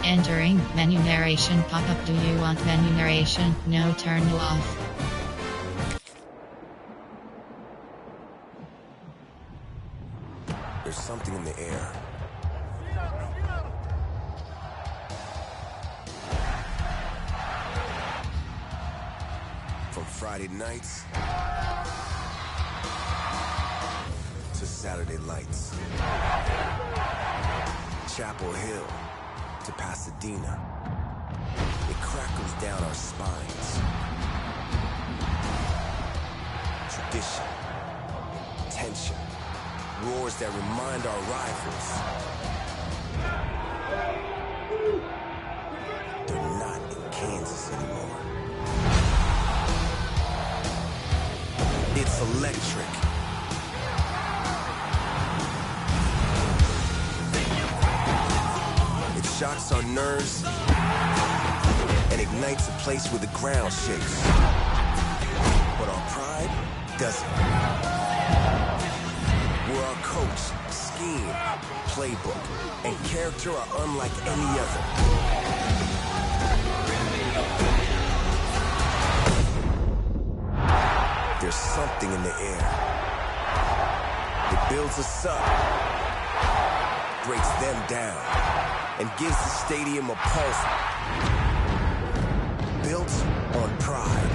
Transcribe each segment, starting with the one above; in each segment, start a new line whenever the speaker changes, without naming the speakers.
Entering menu narration pop-up. Do you want menu narration? No, turn off.
There's something in the air. From Friday nights to Saturday lights. Chapel Hill to Pasadena. It crackles down our spines. Tradition, tension, roars that remind our rivals they're not in Kansas anymore. It's electric. It shocks our nerves and ignites a place where the ground shakes. But our pride doesn't. Where our coach, scheme, playbook, and character are unlike any other. There's something in the air. It builds us up, breaks them down, and gives the stadium a pulse built on pride.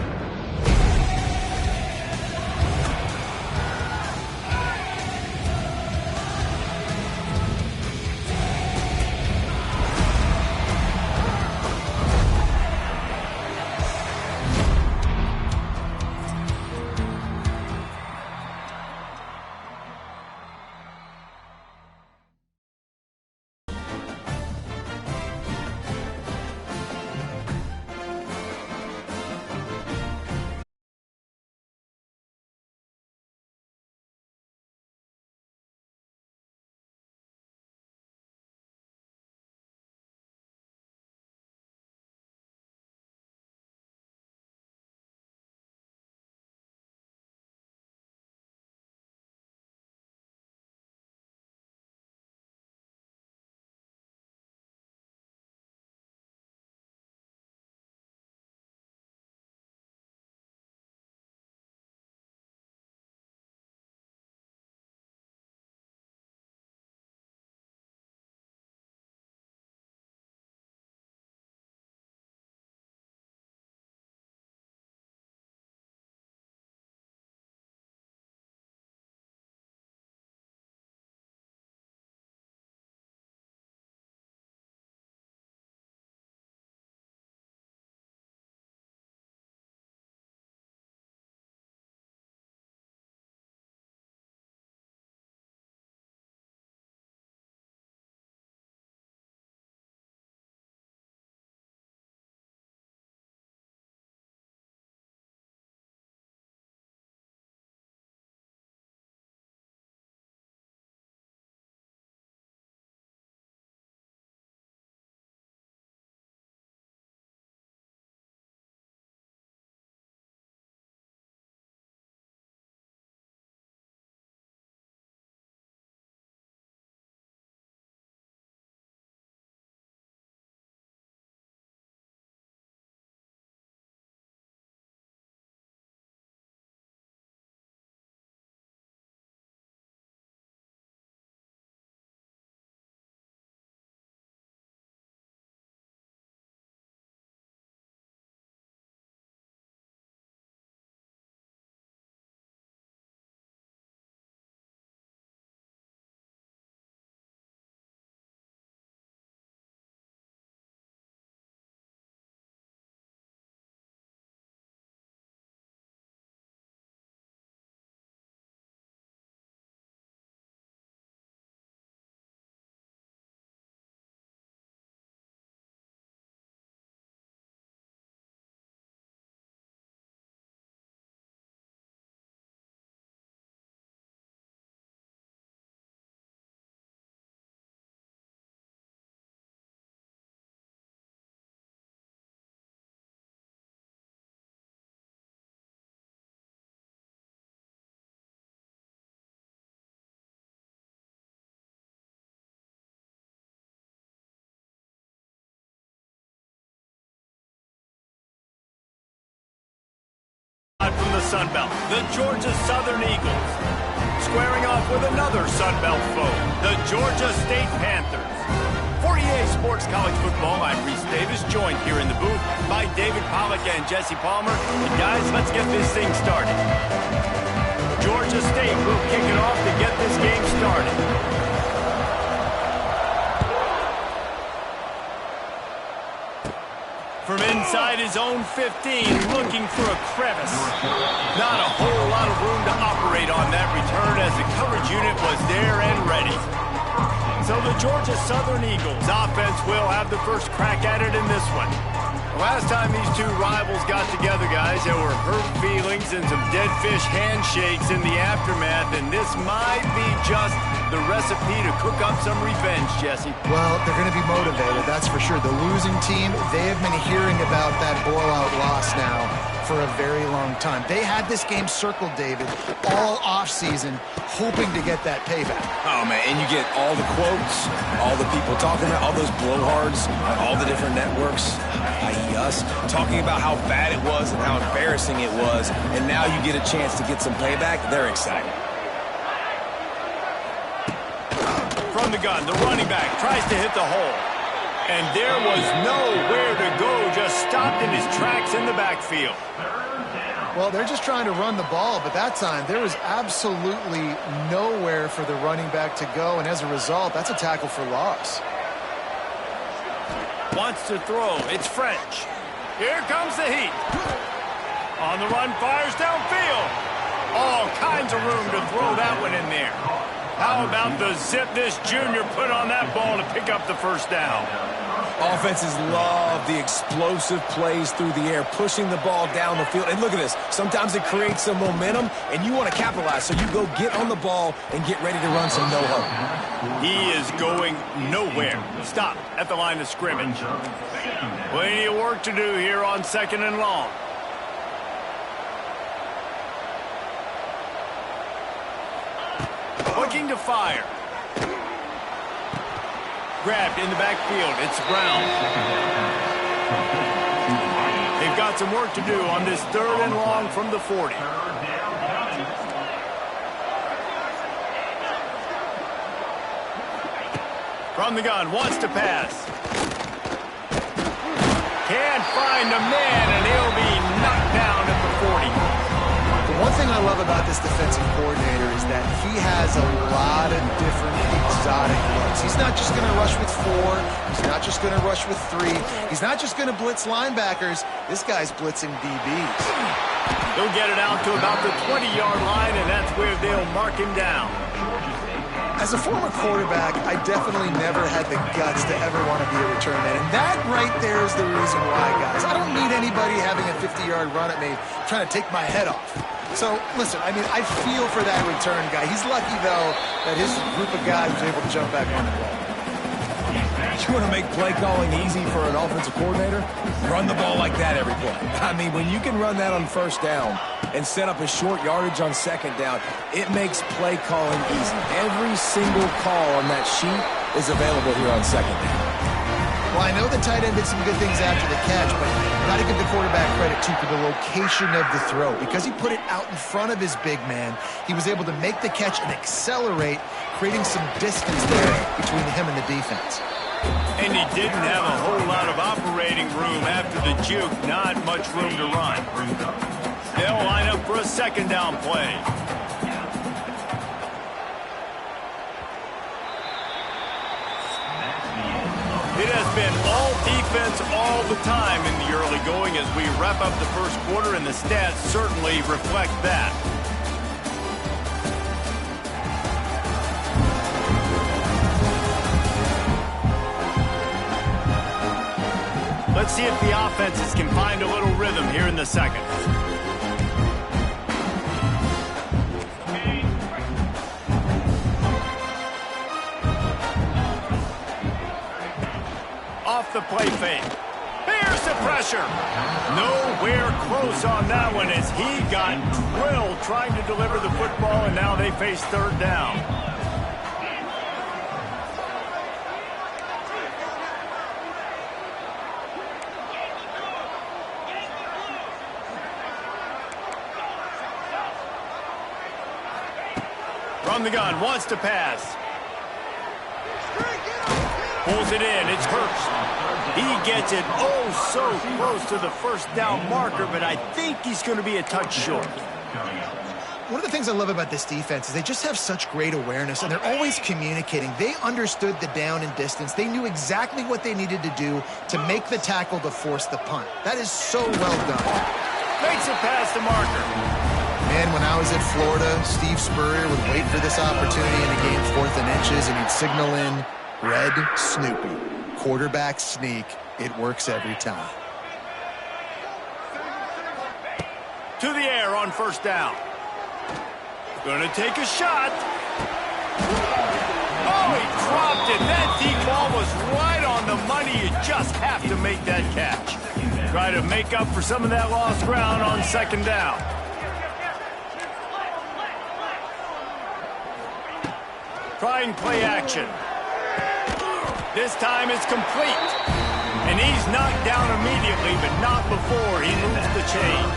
Sun Belt, the Georgia Southern Eagles. Squaring off with another Sun Belt foe, the Georgia State Panthers. For EA Sports College Football, I'm Reese Davis, joined here in the booth by David Pollack and Jesse Palmer. And guys, let's get this thing started. Georgia State will kick it off to get this game started. From inside his own 15, looking for a crevice. Not a whole lot of room to operate on that return as the coverage unit was there and ready. So the Georgia Southern Eagles offense will have the first crack at it in this one. Last time these two rivals got together, guys, there were hurt feelings and some dead fish handshakes in the aftermath, and this might be just the recipe to cook up some revenge, Jesse.
Well, they're going to be motivated, that's for sure. The losing team, they have been hearing about that blowout loss now for a very long time. They had this game circled, David, all offseason, hoping to get that payback.
Oh, man, and you get all the quotes, all the people talking about all those blowhards on all the different networks, i.e. us, talking about how bad it was and how embarrassing it was, and now you get a chance to get some payback. They're excited.
From the gun, the running back tries to hit the hole. And there was nowhere to go, just stopped in his tracks in the backfield.
Well, they're just trying to run the ball, but that time there was absolutely nowhere for the running back to go, and as a result, that's a tackle for loss.
Wants to throw. It's French. Here comes the heat. On the run, fires downfield. All kinds of room to throw that one in there. How about the zip this junior put on that ball to pick up the first down?
Offenses love the explosive plays through the air, pushing the ball down the field. And look at this. Sometimes it creates some momentum, and you want to capitalize. So you go get on the ball and get ready to run some no-huddle.
He is going nowhere. Stop at the line of scrimmage. Plenty of work to do here on 2nd and long. Looking to fire. Grabbed in the backfield. It's Brown. They've got some work to do on this 3rd and long from the 40. From the gun, wants to pass. Can't find a man, and he'll be knocked down at the 40.
One thing I love about this defensive coordinator is that he has a lot of different exotic looks. He's not just going to rush with 4. He's not just going to rush with 3. He's not just going to blitz linebackers. This guy's blitzing DBs.
He'll get it out to about the 20-yard line, and that's where they'll mark him down.
As a former quarterback, I definitely never had the guts to ever want to be a return man. And that right there is the reason why, guys. I don't need anybody having a 50-yard run at me trying to take my head off. So, listen, I mean, I feel for that return guy. He's lucky, though, that his group of guys was able to jump back on the ball.
You want to make play calling easy for an offensive coordinator? Run the ball like that every play. I mean, when you can run that on 1st down and set up a short yardage on 2nd down, it makes play calling easy. Every single call on that sheet is available here on 2nd down.
Well, I know the tight end did some good things after the catch, but you got to give the quarterback credit, too, for the location of the throw. Because he put it out in front of his big man, he was able to make the catch and accelerate, creating some distance there between him and the defense.
And he didn't have a whole lot of operating room after the juke. Not much room to run. They'll line up for a 2nd down play. It has been all defense all the time in the early going as we wrap up the 1st quarter, and the stats certainly reflect that. Let's see if the offenses can find a little rhythm here in the 2nd. Off the play fake. Here's the pressure. Nowhere close on that one as he got drilled trying to deliver the football, and now they face 3rd down. From the gun, wants to pass. Pulls it in, it's Hurst. He gets it oh so close to the first down marker, but I think he's going to be a touch short.
One of the things I love about this defense is they just have such great awareness, and they're always communicating. They understood the down and distance. They knew exactly what they needed to do to make the tackle to force the punt. That is so well done.
Makes it past the marker.
Man, when I was at Florida, Steve Spurrier would wait for this opportunity in a game 4th and inches, and he'd signal in red Snoopy. Quarterback sneak. It works every time.
To the air on first down. Gonna take a shot. Oh, he dropped it. That deep ball was right on the money. You just have to make that catch. Try to make up for some of that lost ground on second down. Trying play action. This time it's complete. And he's knocked down immediately, but not before he moves the chains.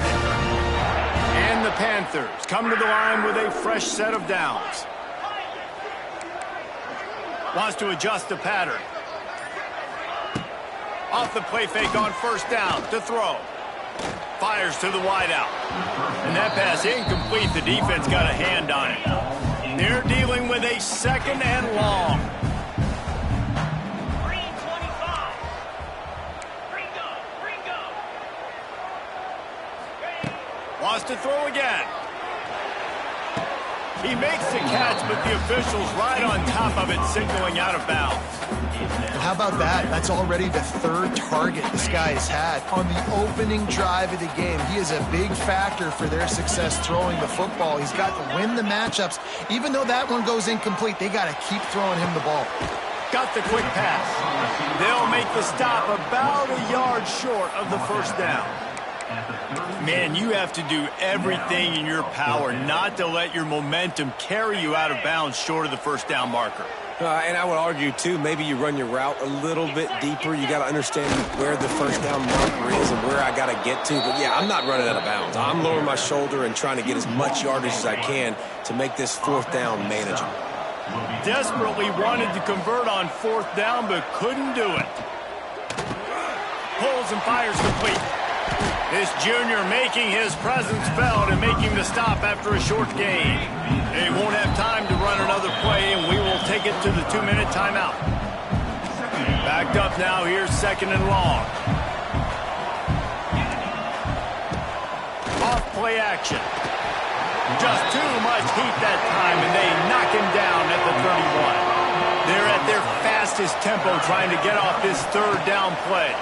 And the Panthers come to the line with a fresh set of downs. Wants to adjust the pattern. Off the play fake on first down to throw. Fires to the wideout. And that pass incomplete. The defense got a hand on it. They're dealing with a second and long. Wants to throw again. He makes the catch, but the official's right on top of it, signaling out of bounds.
How about that? That's already the 3rd target this guy has had on the opening drive of the game. He is a big factor for their success throwing the football. He's got to win the matchups. Even though that one goes incomplete, they got to keep throwing him the ball.
Got the quick pass. They'll make the stop about a yard short of the first down. Man, you have to do everything in your power not to let your momentum carry you out of bounds short of the first down marker.
And I would argue, too, maybe you run your route a little bit deeper. You got to understand where the first down marker is and where I got to get to. But, yeah, I'm not running out of bounds. I'm lowering my shoulder and trying to get as much yardage as I can to make this 4th down manageable.
Desperately wanted to convert on 4th down, but couldn't do it. Pulls and fires complete. This junior making his presence felt and making the stop after a short gain. They won't have time to run another play, and we will take it to the 2-minute timeout. Backed up now, here's second and long. Off play action. Just too much heat that time, and they knock him down at the 31. They're at their fastest tempo trying to get off this 3rd down play.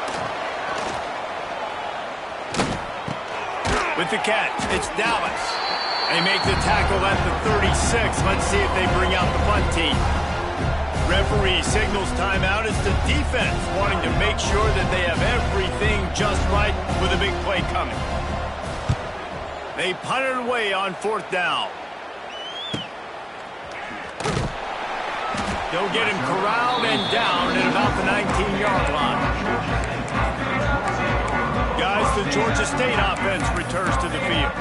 With the catch, it's Dallas. They make the tackle at the 36. Let's see if they bring out the punt team. Referee signals timeout. It's the defense wanting to make sure that they have everything just right with a big play coming. They punt it away on 4th down. They'll get him corralled and down at about the 19-yard line. Guys, the Georgia State offense returns to the field.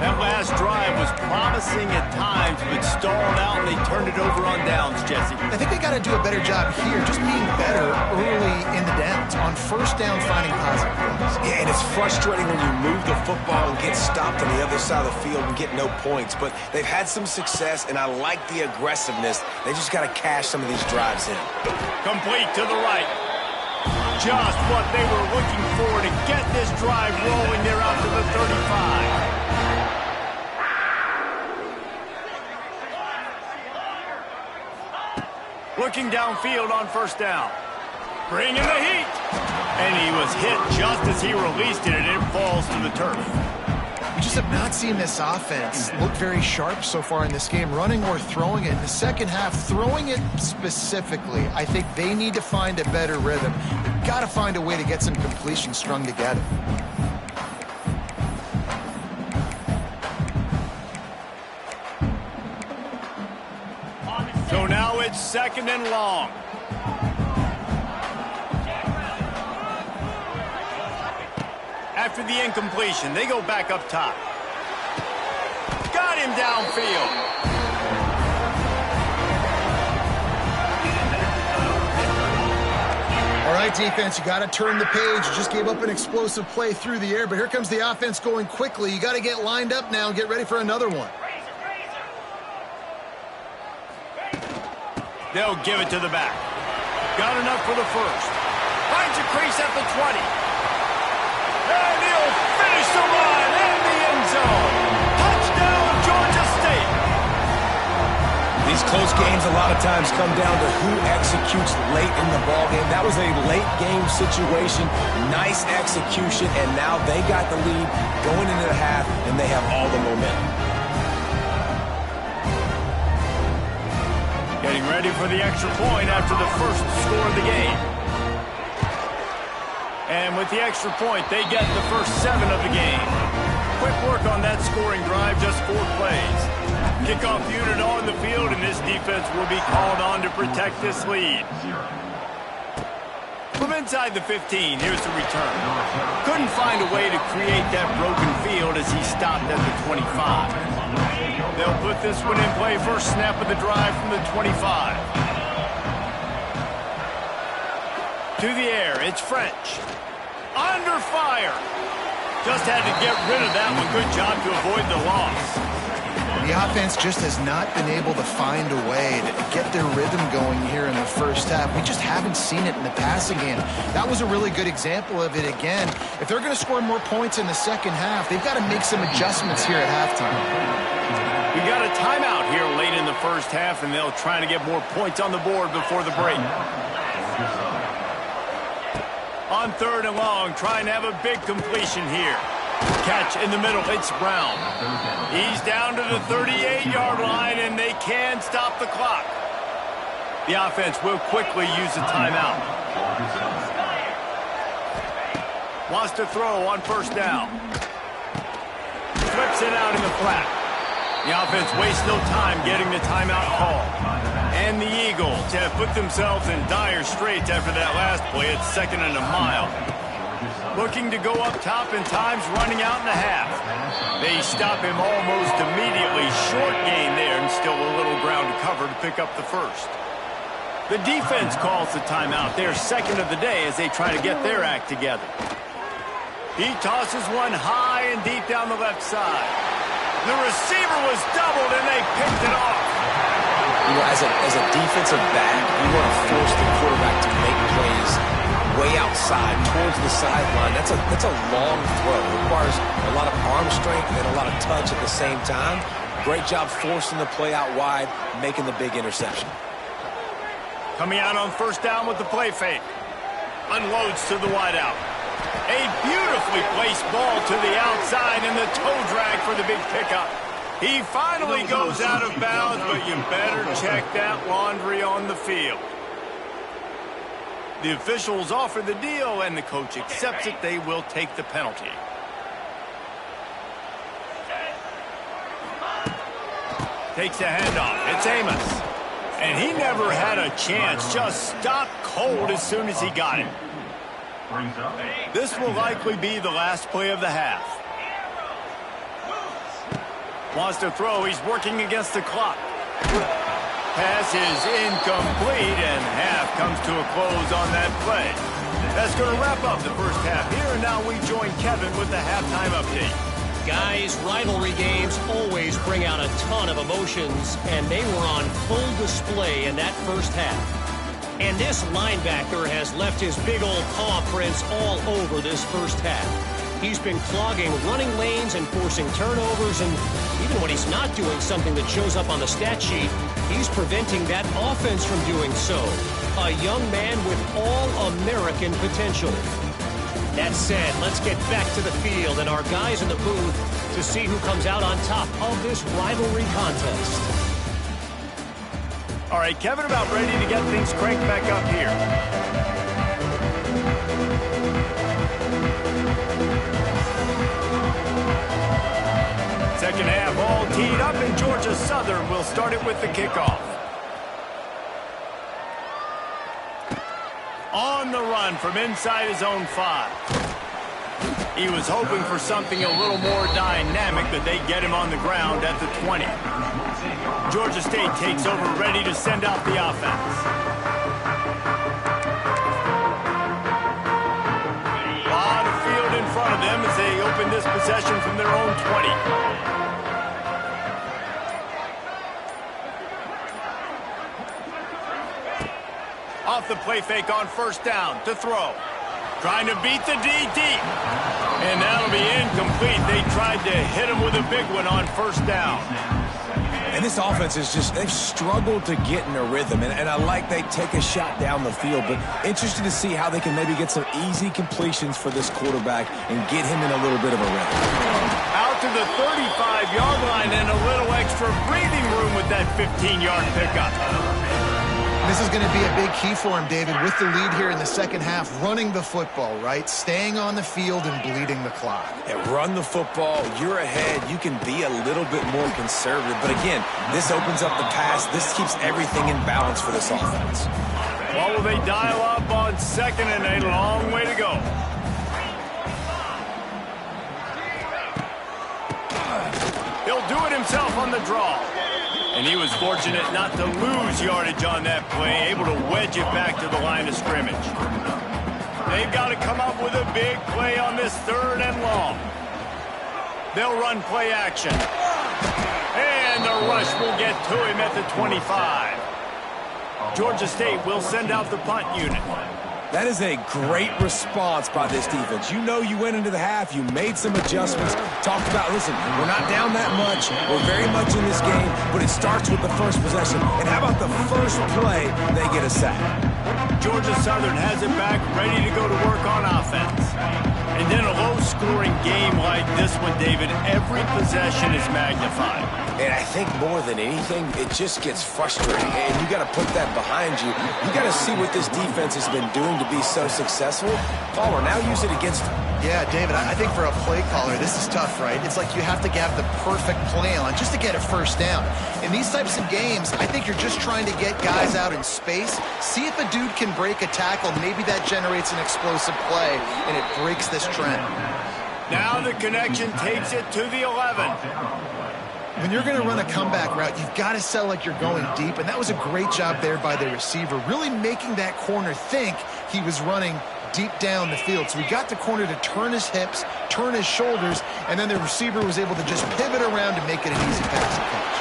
That last drive was promising at times, but stalled out, and they turned it over on downs, Jesse.
I think they got to do a better job here, just being better early in the downs. On first down, finding positive plays.
Yeah, and it's frustrating when you move the football and get stopped on the other side of the field and get no points. But they've had some success, and I like the aggressiveness. They just got to cash some of these drives in.
Complete to the right. Just what they were looking for to get this drive rolling. They're out to the 35. Looking downfield on first down. Bringing the heat. And he was hit just as he released it, and it falls to the turf.
We just have not seen this offense look very sharp so far in this game, running or throwing it. In the second half, throwing it specifically, I think they need to find a better rhythm. They've got to find a way to get some completion strung together.
So now it's second and long. After the incompletion, they go back up top. Got him downfield.
All right, defense, you got to turn the page. You just gave up an explosive play through the air, but here comes the offense going quickly. You got to get lined up now and get ready for another one.
They'll give it to the back. Got enough for the first. Finds a crease at the 20. And he'll finish the line in the end zone. Touchdown, Georgia State.
These close games a lot of times come down to who executes late in the ballgame. That was a late game situation. Nice execution, and now they got the lead going into the half, and they have all the momentum.
Getting ready for the extra point after the first score of the game. And with the extra point, they get the first 7 of the game. Quick work on that scoring drive, just 4 plays. Kickoff unit on the field, and this defense will be called on to protect this lead. From inside the 15, here's the return. Couldn't find a way to create that broken field as he stopped at the 25. They'll put this one in play. First snap of the drive from the 25. To the air, it's French. Under fire. Just had to get rid of that one. Good job to avoid the loss.
The offense just has not been able to find a way to get their rhythm going here in the first half. We just haven't seen it in the passing game. That was a really good example of it again. If they're going to score more points in the second half, they've got to make some adjustments here at halftime.
We got a timeout here late in the first half, and they'll try to get more points on the board before the break. On 3rd and long, trying to have a big completion here. Catch in the middle, it's Brown. He's down to the 38-yard line, and they can stop the clock. The offense will quickly use a timeout. Wants to throw on 1st down. Flips it out in the flat. The offense wastes no time getting the timeout call. And the Eagles have put themselves in dire straits after that last play. It's 2nd and a mile. Looking to go up top, and time's running out in the half. They stop him almost immediately. Short gain there, and still a little ground to cover to pick up the first. The defense calls the timeout. They're 2nd of the day as they try to get their act together. He tosses one high and deep down the left side. The receiver was doubled, and they picked it off.
You know, as a defensive back, you want to force the quarterback to make plays way outside, towards the sideline. That's a long throw. It requires a lot of arm strength and a lot of touch at the same time. Great job forcing the play out wide, making the big interception.
Coming out on 1st down with the play fake. Unloads to the wideout. A beautifully placed ball to the outside, and the toe drag for the big pickup. He finally goes out of bounds, but you better check that laundry on the field. The officials offer the deal, and the coach accepts it. They will take the penalty. Takes the handoff. It's Amos. And he never had a chance. Just stopped cold as soon as he got it. This will likely be the last play of the half. Wants to throw. He's working against the clock. Pass is incomplete, and half comes to a close on that play. That's going to wrap up the first half here, and now we join Kevin with the halftime update.
Guys, rivalry games always bring out a ton of emotions, and they were on full display in that first half. And this linebacker has left his big old paw prints all over this first half. He's been clogging running lanes and forcing turnovers, and even when he's not doing something that shows up on the stat sheet, he's preventing that offense from doing so. A young man with all-American potential. That said, let's get back to the field and our guys in the booth to see who comes out on top of this rivalry contest.
All right, Kevin, about ready to get things cranked back up here. Second half all teed up, and Georgia Southern will start it with the kickoff. On the run from inside his own 5. He was hoping for something a little more dynamic, but they get him on the ground at the 20. Georgia State takes over, ready to send out the offense. possession from their own 20. Off the play fake on first down to throw. Trying to beat the D deep. And that'll be incomplete. They tried to hit him with a big one on first down.
And this offense is just, they've struggled to get in a rhythm. And I like they take a shot down the field, but interested to see how they can maybe get some easy completions for this quarterback and get him in a little bit of a rhythm.
Out to the 35-yard line and a little extra breathing room with that 15-yard pickup.
This is going to be a big key for him, David, with the lead here in the second half, running the football, right? Staying on the field and bleeding the clock.
Yeah, run the football. You're ahead. You can be a little bit more conservative. But again, this opens up the pass. This keeps everything in balance for this offense.
What will they dial up on second and a long way to go? He'll do it himself on the draw. And he was fortunate not to lose yardage on that play, able to wedge it back to the line of scrimmage. They've got to come up with a big play on this third and long. They'll run play action. And the rush will get to him at the 25. Georgia State will send out the punt unit.
That is a great response by this defense. You know you went into the half, you made some adjustments, talked about, listen, we're not down that much, we're very much in this game, but it starts with the first possession. And how about the first play, they get a sack?
Georgia Southern has it back, ready to go to work on offense. And in a low-scoring game like this one, David, every possession is magnified.
And I think more than anything, it just gets frustrating. And you got to put that behind you. You got to see what this defense has been doing to be so successful. Palmer, now use it against them.
Yeah, David, I think for a play caller, this is tough, right? It's like you have to have the perfect play on just to get a first down. In these types of games, I think you're just trying to get guys out in space, see if a dude can break a tackle. Maybe that generates an explosive play, and it breaks this trend.
Now the connection takes it to the 11.
When you're going to run a comeback route, you've got to sell like you're going deep, and that was a great job there by the receiver, really making that corner think he was running deep down the field. So he got the corner to turn his hips, turn his shoulders, and then the receiver was able to just pivot around to make it an easy pass to catch.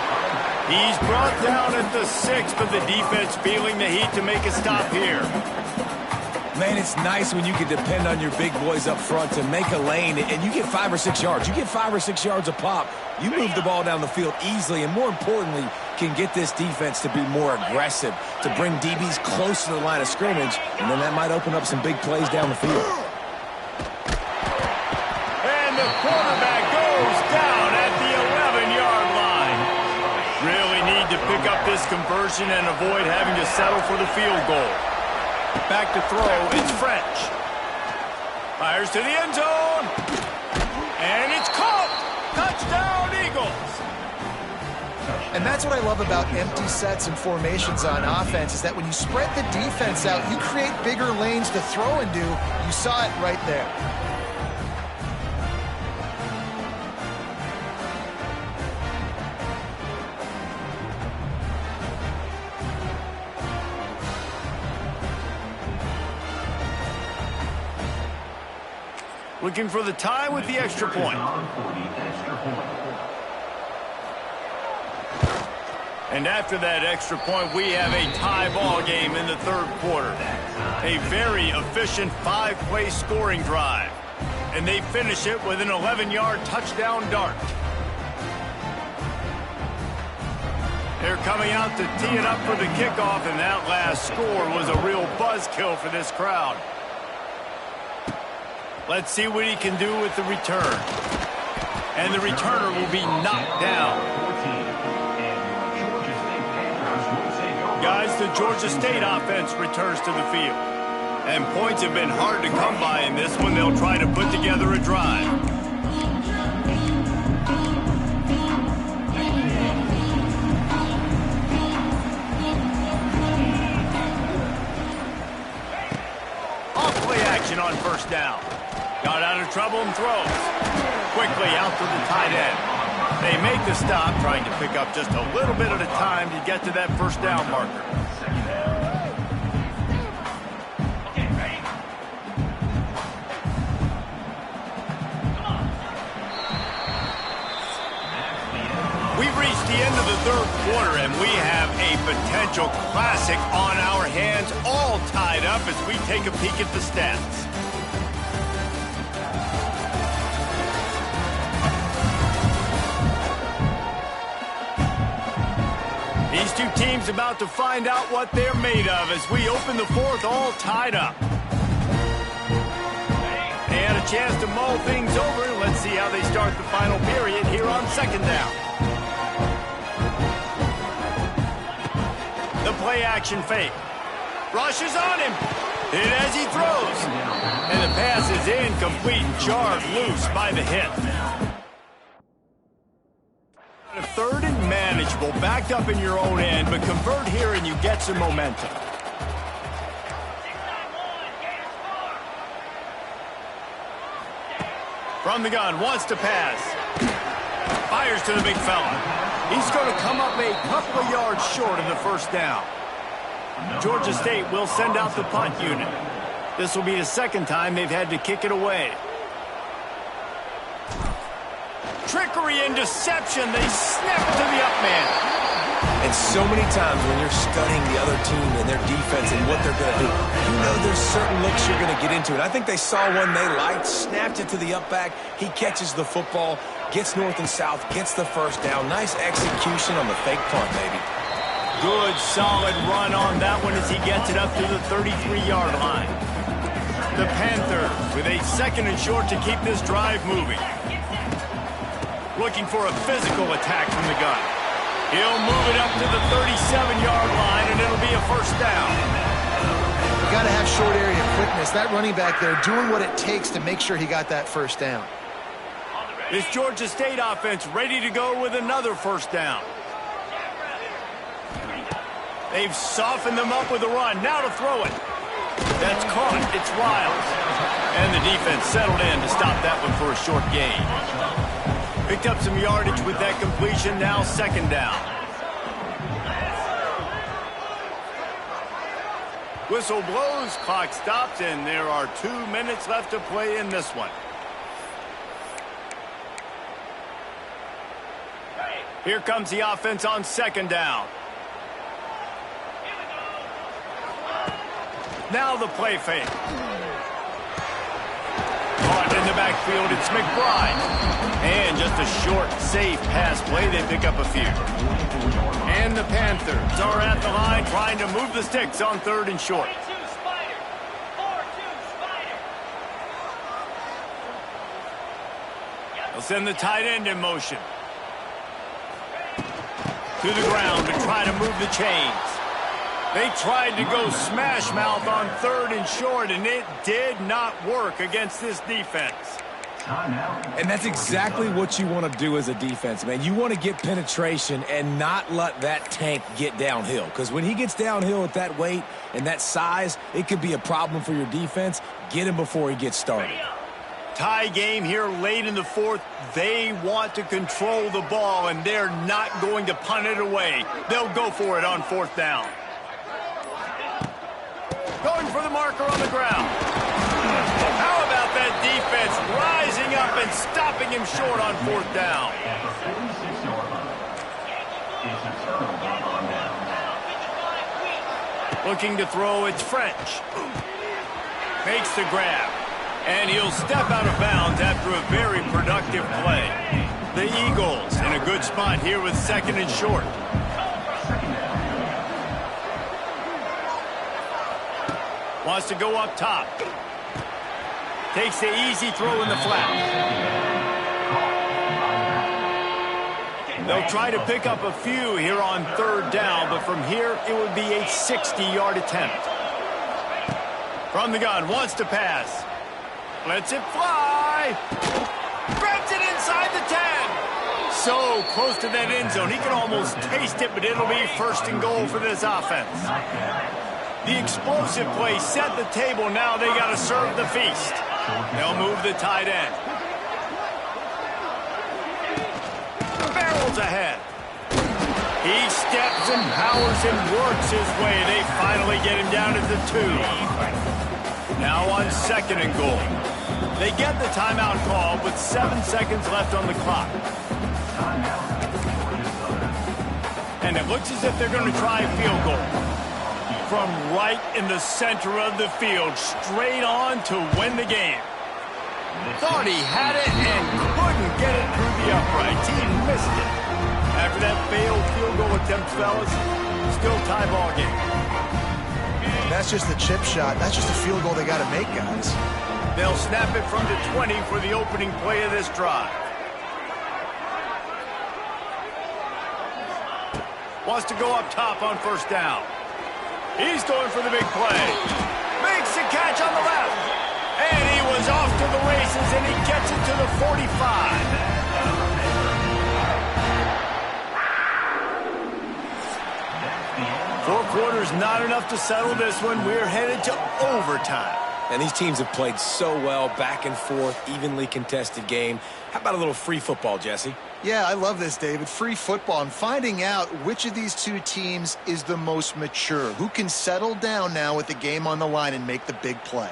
He's brought down at the 6, but the defense feeling the heat to make a stop here.
Man, it's nice when you can depend on your big boys up front to make a lane, and you get 5 or 6 yards. You get 5 or 6 yards a pop. You move the ball down the field easily, and more importantly, can get this defense to be more aggressive, to bring DBs close to the line of scrimmage, and then that might open up some big plays down the field.
And the quarterback goes down at the 11-yard line. Really need to pick up this conversion and avoid having to settle for the field goal. Back to throw, it's French. Fires to the end zone. And it's caught. Touchdown, Eagles.
And that's what I love about empty sets and formations on offense, is that when you spread the defense out, you create bigger lanes to throw into. You saw it right there.
Looking for the tie with the extra point. And after that extra point, we have a tie ball game in the third quarter. A very efficient 5-play scoring drive. And they finish it with an 11-yard touchdown dart. They're coming out to tee it up for the kickoff, and that last score was a real buzzkill for this crowd. Let's see what he can do with the return. And the returner will be knocked down. Guys, the Georgia State offense returns to the field. And points have been hard to come by in this one. They'll try to put together a drive. Off play action on first down. Got out of trouble and throws. Quickly out to the tight end. They make the stop, trying to pick up just a little bit at a time to get to that first down marker. We've reached the end of the third quarter, and we have a potential classic on our hands, all tied up as we take a peek at the stats. These two teams about to find out what they're made of as we open the fourth, all tied up. They had a chance to mull things over. Let's see how they start the final period here on second down. The play action fake. Rushes on him. Hit as he throws. And the pass is incomplete, jarred loose by the hit. Third and manageable, backed up in your own end, but convert here and you get some momentum. From the gun, wants to pass. Fires to the big fella. He's going to come up a couple of yards short of the first down. Georgia State will send out the punt unit. This will be the second time they've had to kick it away. Trickery and deception. They snap to the up man.
And so many times when you're studying the other team and their defense and what they're going to do, you know there's certain looks you're going to get into. And I think they saw one they liked, snapped it to the up back. He catches the football, gets north and south, gets the first down. Nice execution on the fake punt, baby.
Good, solid run on that one as he gets it up to the 33-yard line. The Panthers with a second and short to keep this drive moving. Looking for a physical attack from the gun. He'll move it up to the 37-yard line, and it'll be a first down.
You got to have short area quickness. That running back there doing what it takes to make sure he got that first down.
This Georgia State offense ready to go with another first down. They've softened them up with a run. Now to throw it. That's caught. It's Wiles. And the defense settled in to stop that one for a short gain. Picked up some yardage with that completion. Now second down. Whistle blows, clock stops, and there are 2 minutes left to play in this one. Here comes the offense on second down. Now the play fake. Caught in the backfield, it's McBride. And just a short, safe pass play. They pick up a few. And the Panthers are at the line trying to move the sticks on third and short. They'll send the tight end in motion. To the ground to try to move the chains. They tried to go smash mouth on third and short, and it did not work against this defense.
And that's exactly what you want to do as a defense, man. You want to get penetration and not let that tank get downhill. Because when he gets downhill at that weight and that size, it could be a problem for your defense. Get him before he gets started.
Tie game here late in the fourth. They want to control the ball, and they're not going to punt it away. They'll go for it on fourth down. Going for the marker on the ground. How about that defense rising up and stopping him short on fourth down? Looking to throw, it's French. Makes the grab. And he'll step out of bounds after a very productive play. The Eagles in a good spot here with second and short. Wants to go up top. Takes the easy throw in the flat. They'll try to pick up a few here on third down, but from here it would be a 60-yard attempt. From the gun, wants to pass. Lets it fly. Grabs it inside the 10. So close to that end zone. He can almost taste it, but it'll be first and goal for this offense. The explosive play set the table. Now they got to serve the feast. They'll move the tight end. Barrels ahead. He steps and powers and works his way. They finally get him down at the 2. Now on second and goal. They get the timeout call with 7 seconds left on the clock. And it looks as if they're going to try a field goal. From right in the center of the field, straight on to win the game. Thought he had it and couldn't get it through the uprights. He missed it. After that failed field goal attempt, fellas, still tie ball game.
And that's just the chip shot. That's just a field goal they got to make, guys.
They'll snap it from the 20 for the opening play of this drive. Wants to go up top on first down. He's going for the big play. Makes the catch on the left. And he was off to the races, and he gets it to the 45. 4 quarters not enough to settle this one. We're headed to overtime.
And these teams have played so well, back and forth, evenly contested game. How about a little free football, Jesse?
Yeah, I love this, David. Free football and finding out which of these two teams is the most mature. Who can settle down now with the game on the line and make the big play.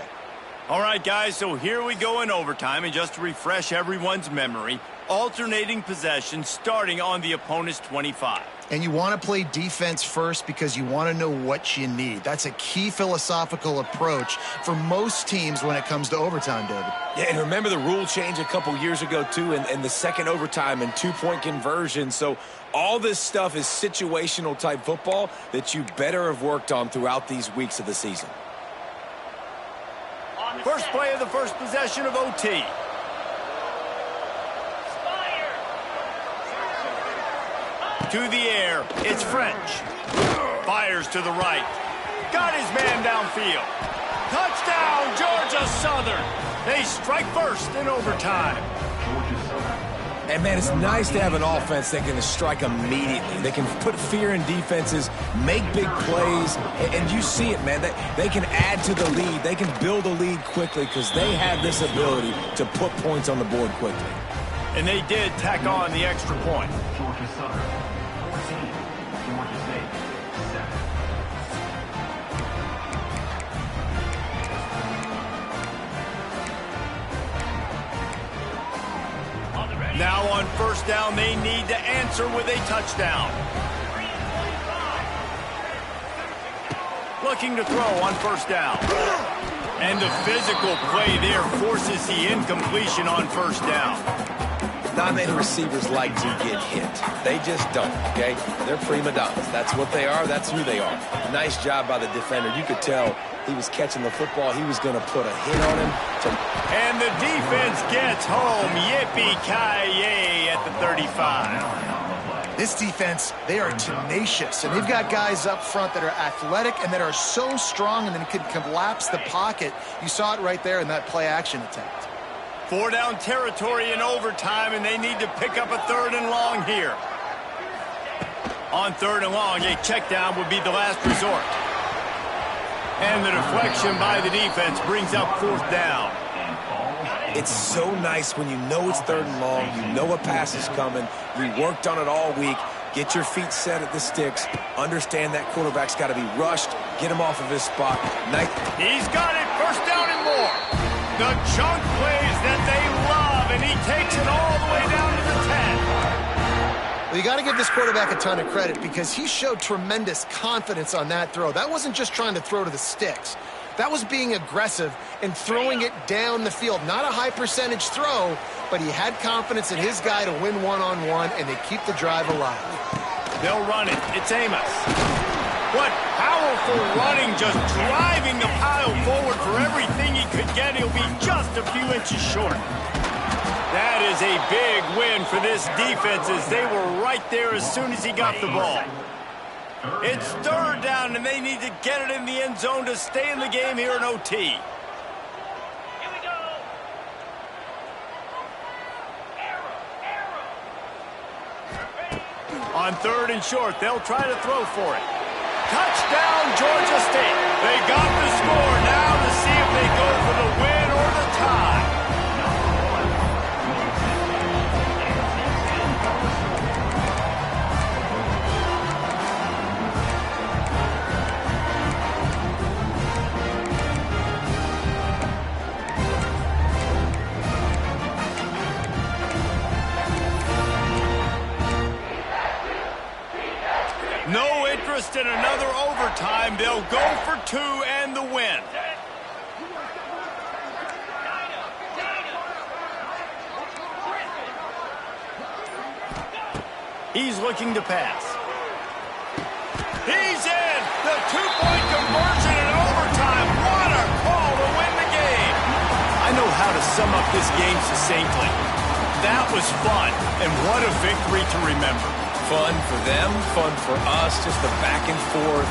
All right, guys, so here we go in overtime. And just to refresh everyone's memory, alternating possession starting on the opponent's 25.
And you want to play defense first because you want to know what you need. That's a key philosophical approach for most teams when it comes to overtime, David.
Yeah, and remember the rule change a couple years ago, too, and the second overtime and 2-point conversion. So all this stuff is situational type football that you better have worked on throughout these weeks of the season.
First play of the first possession of OT. To the air, it's French. Fires to the right. Got his man downfield. Touchdown, Georgia Southern. They strike first in overtime.
And, man, it's nice to have an offense that can strike immediately. They can put fear in defenses, make big plays, and you see it, man. They can add to the lead. They can build a lead quickly because they have this ability to put points on the board quickly.
And they did tack on the extra point.
Georgia Southern, 14. Georgia State, 7.
Now on first down, they need to answer with a touchdown. Looking to throw on first down. And the physical play there forces the incompletion on first down.
Not many receivers like to get hit. They just don't, okay? They're prima donnas. That's what they are. That's who they are. Nice job by the defender. You could tell he was catching the football. He was going to put a hit on him.
And the defense gets home. Yippee-ki-yay at the 35.
This defense, they are tenacious, and they've got guys up front that are athletic and that are so strong and then can collapse the pocket. You saw it right there in that play-action attempt.
4 down territory in overtime, and they need to pick up a 3rd and long here. On 3rd and long, a check down would be the last resort. And the deflection by the defense brings up 4th down.
It's so nice when you know it's 3rd and long, you know a pass is coming, you worked on it all week, get your feet set at the sticks, understand that quarterback's got to be rushed, get him off of his spot.
He's got it, 1st down and more. The chunk plays that they love, and he takes it all the way down to the 10.
Well, you got to give this quarterback a ton of credit because he showed tremendous confidence on that throw. That wasn't just trying to throw to the sticks. That was being aggressive and throwing it down the field. Not a high percentage throw, but he had confidence in his guy to win one-on-one, and they keep the drive alive.
They'll run it. It's Amos. What powerful running, just driving the pile forward for everything he could get. He'll be just a few inches short. That is a big win for this defense as they were right there as soon as he got the ball. It's 3rd down, and they need to get it in the end zone to stay in the game here in OT.
Here we go.
On 3rd and short, they'll try to throw for it. Touchdown, Georgia State. They got the score now to see if they go for the win or the tie. forced in another overtime. They'll go for 2 and the win. He's looking to pass. He's in! The 2-point conversion in overtime. What a call to win the game! I know how to sum up this game succinctly. That was fun, and what a victory to remember.
Fun for them, fun for us, just the back and forth,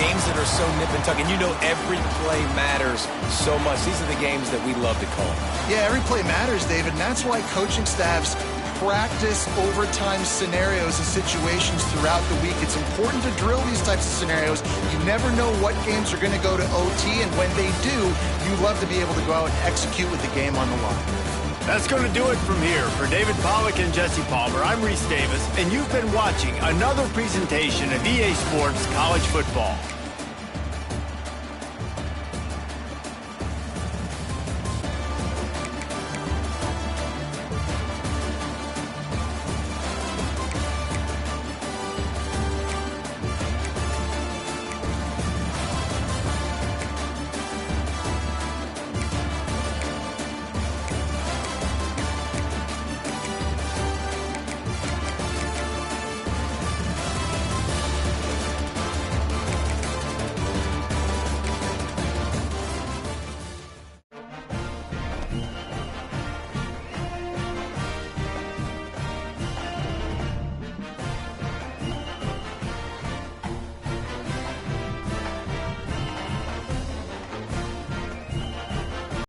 games that are so nip and tuck. And you know every play matters so much. These are the games that we love to call.
Yeah, every play matters, David, and that's why coaching staffs practice overtime scenarios and situations throughout the week. It's important to drill these types of scenarios. You never know what games are going to go to OT, and when they do, you love to be able to go out and execute with the game on the line.
That's going to do it from here. For David Pollack and Jesse Palmer, I'm Reese Davis, and you've been watching another presentation of EA Sports College Football.